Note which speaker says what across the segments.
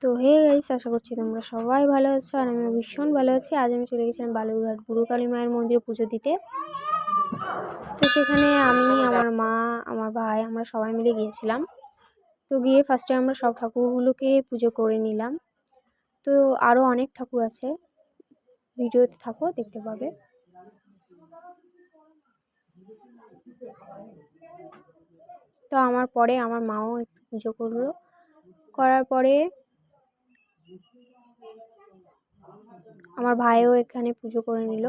Speaker 1: তো hey guys, আশা করছি তোমরা সবাই ভালো আছো আর আমি ভীষণ ভালো আছি। আজ আমি চলে গেছিলাম বালুরঘাট বুড়ো কালী মায়ের মন্দিরে পুজো দিতে। তো সেখানে আমি, আমার মা, আমার ভাই, আমরা সবাই মিলে গিয়েছিলাম। তো গিয়ে ফার্স্টে আমরা সব ঠাকুরগুলোকে পুজো করে নিলাম। তো আরও অনেক ঠাকুর আছে, ভিডিওতে থাকো, দেখতে পাবে। তো আমার পরে আমার মাও একটু পুজো করলো, করার পরে আমার ভাইও এখানে পুজো করে নিল।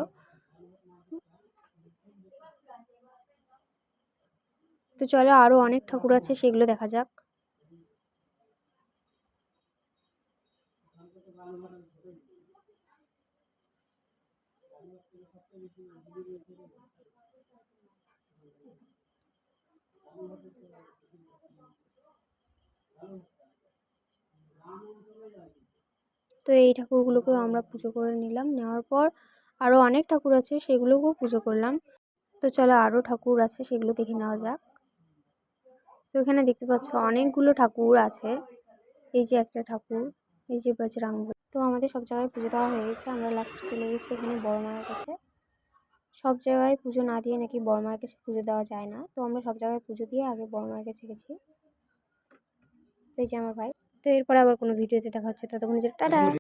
Speaker 1: তো চলো, আরো অনেক ঠাকুর আছে, সেগুলো দেখা যাক। তো এই ঠাকুরগুলোকেও আমরা পুজো করে নিলাম। নেওয়ার পর আরও অনেক ঠাকুর আছে, সেগুলোকেও পুজো করলাম। তো চলো, আরও ঠাকুর আছে, সেগুলো দেখে নেওয়া যাক। তো এখানে দেখতে পাচ্ছ অনেকগুলো ঠাকুর আছে। এই যে একটা ঠাকুর, এই যে বজরংবলী। তো আমাদের সব জায়গায় পুজো দেওয়া হয়ে গেছে, আমরা লাস্টে চলে গেছি এখানে বড় মায়ের কাছে। সব জায়গায় পুজো না দিয়ে নাকি বড় মায়ের কাছে পুজো দেওয়া যায় না, তো আমরা সব জায়গায় পুজো দিয়ে আগে বড় মায়ের কাছে গেছি। তো এই যে আমার ভাই। তো এরপরে আবার কোনো ভিডিওতে দেখা হচ্ছে, ততক্ষণ টাটা।